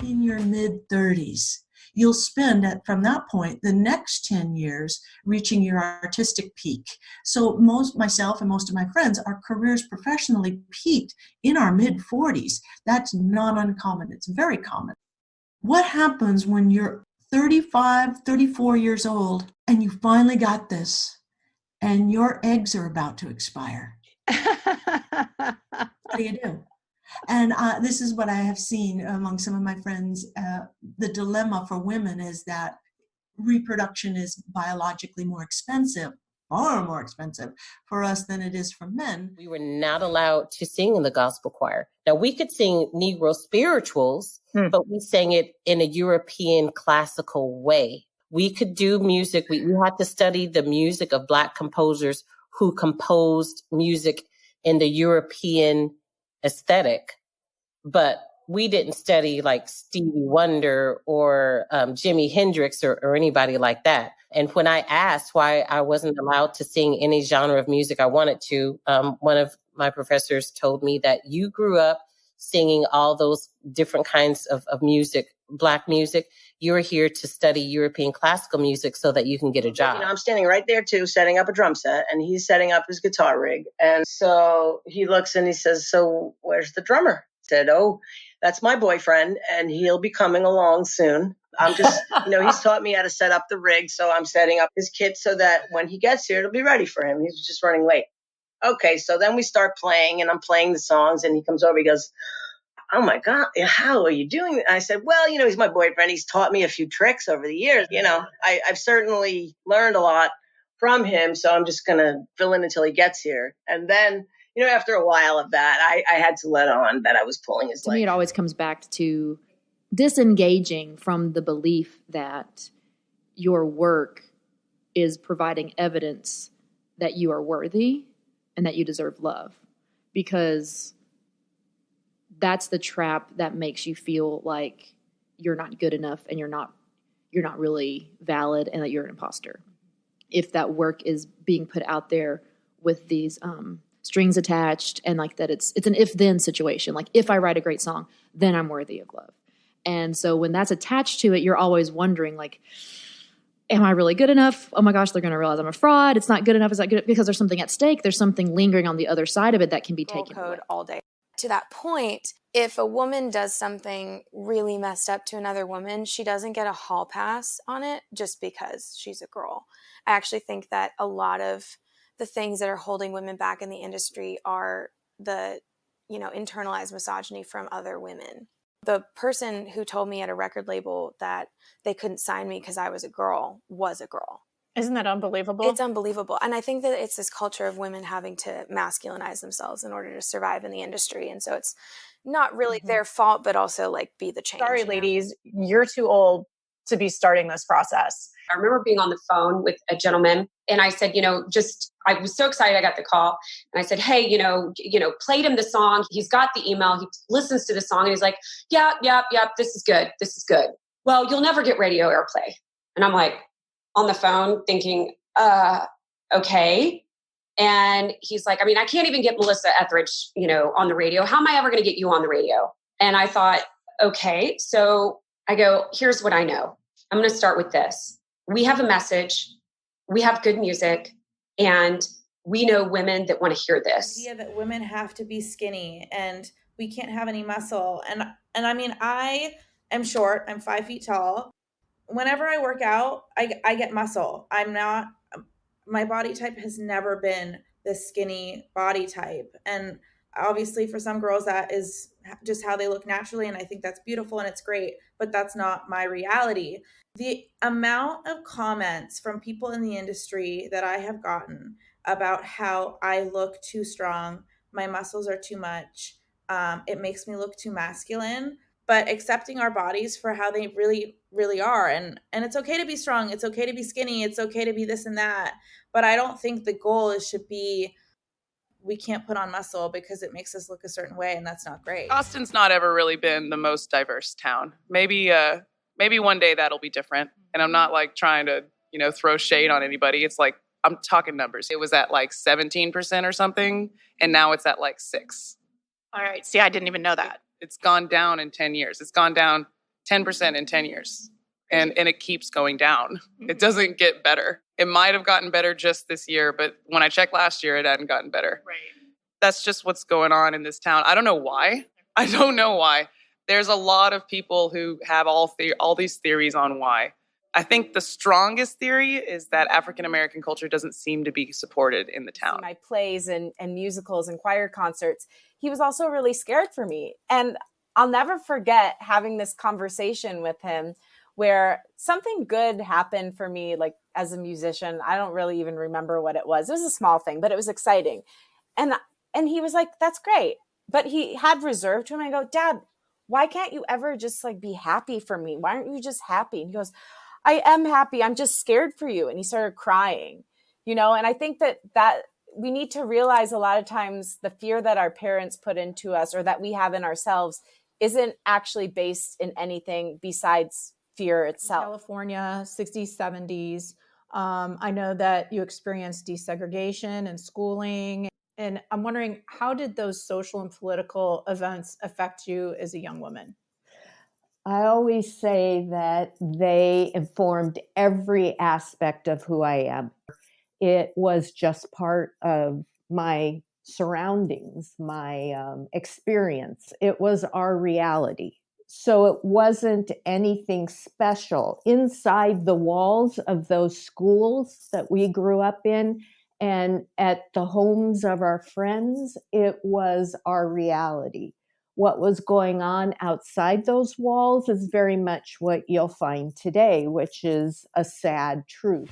in your mid-30s. You'll spend, from that point, the next 10 years reaching your artistic peak. So myself and most of my friends, our careers professionally peaked in our mid-40s. That's not uncommon. It's very common. What happens when you're 35, 34 years old and you finally got this and your eggs are about to expire? What do you do? And this is what I have seen among some of my friends. The dilemma for women is that reproduction is biologically more expensive, far more expensive for us than it is for men. We were not allowed to sing in the gospel choir. Now, we could sing Negro spirituals, but we sang it in a European classical way. We could do music. We had to study the music of Black composers who composed music in the European aesthetic, but we didn't study like Stevie Wonder or Jimi Hendrix or anybody like that. And when I asked why I wasn't allowed to sing any genre of music I wanted to, one of my professors told me that you grew up singing all those different kinds of music, Black music. You're here to study European classical music so that you can get a job. You know, I'm standing right there too, setting up a drum set, and he's setting up his guitar rig. And so he looks and he says, "So where's the drummer?" I said, "Oh, that's my boyfriend, and he'll be coming along soon. I'm just, he's taught me how to set up the rig, so I'm setting up his kit so that when he gets here, it'll be ready for him. He's just running late." Okay, so then we start playing, and I'm playing the songs, and he comes over, he goes, "Oh my God, how are you doing that?" I said, "Well, he's my boyfriend. He's taught me a few tricks over the years. I've certainly learned a lot from him, so I'm just going to fill in until he gets here." And then, after a while of that, I had to let on that I was pulling his leg. To me, it always comes back to disengaging from the belief that your work is providing evidence that you are worthy and that you deserve love, because that's the trap that makes you feel like you're not good enough and you're not really valid and that you're an imposter. If that work is being put out there with these strings attached and like that, it's an if-then situation. Like, if I write a great song, then I'm worthy of love. And so when that's attached to it, you're always wondering, like, am I really good enough? Oh my gosh, they're going to realize I'm a fraud. It's not good enough. Is that good? Because there's something at stake. There's something lingering on the other side of it that can be taken away. All day. To that point, if a woman does something really messed up to another woman, she doesn't get a hall pass on it just because she's a girl. I actually think that a lot of the things that are holding women back in the industry are the, internalized misogyny from other women. The person who told me at a record label that they couldn't sign me because I was a girl was a girl. Isn't that unbelievable? It's unbelievable. And I think that it's this culture of women having to masculinize themselves in order to survive in the industry. And so it's not really their fault, but also like be the change. Sorry, ladies, you're too old to be starting this process. I remember being on the phone with a gentleman and I said, I was so excited I got the call. And I said, "Hey, played him the song. He's got the email. He listens to the song and he's like, yeah, this is good. This is good. Well, you'll never get radio airplay." And I'm like on the phone thinking, okay. And he's like, I can't even get Melissa Etheridge, on the radio. How am I ever going to get you on the radio? And I thought, okay. So I go, here's what I know. I'm going to start with this. We have a message. We have good music. And we know women that want to hear this. The idea that women have to be skinny and we can't have any muscle. And I am short. I'm 5 feet tall. Whenever I work out, I get muscle. My body type has never been this skinny body type. And obviously for some girls that is just how they look naturally. And I think that's beautiful and it's great, but that's not my reality. The amount of comments from people in the industry that I have gotten about how I look too strong, my muscles are too much, it makes me look too masculine, but accepting our bodies for how they really, really are. And it's okay to be strong. It's okay to be skinny. It's okay to be this and that. But I don't think the goal should be, we can't put on muscle because it makes us look a certain way. And that's not great. Austin's not ever really been the most diverse town. Maybe one day that'll be different. And I'm not like trying to, throw shade on anybody. It's like, I'm talking numbers. It was at like 17% or something. And now it's at like 6%. All right. See, I didn't even know that. It's gone down in 10 years. It's gone down 10% in 10 years. And it keeps going down. It doesn't get better. It might have gotten better just this year, but when I checked last year, it hadn't gotten better. Right. That's just what's going on in this town. I don't know why. There's a lot of people who have all these theories on why. I think the strongest theory is that African-American culture doesn't seem to be supported in the town. My plays and musicals and choir concerts, he was also really scared for me. And I'll never forget having this conversation with him where something good happened for me, like as a musician. I don't really even remember what it was. It was a small thing, but it was exciting. And he was like, that's great. But he had reserve to him. I go, Dad, why can't you ever just like be happy for me? Why aren't you just happy? And he goes, I am happy. I'm just scared for you. And he started crying, and I think that we need to realize a lot of times the fear that our parents put into us or that we have in ourselves isn't actually based in anything besides fear itself. California, 60s, 70s. I know that you experienced desegregation and schooling. And I'm wondering, how did those social and political events affect you as a young woman? I always say that they informed every aspect of who I am. It was just part of my surroundings, my experience. It was our reality. So it wasn't anything special. Inside the walls of those schools that we grew up in and at the homes of our friends, it was our reality. What was going on outside those walls is very much what you'll find today, which is a sad truth.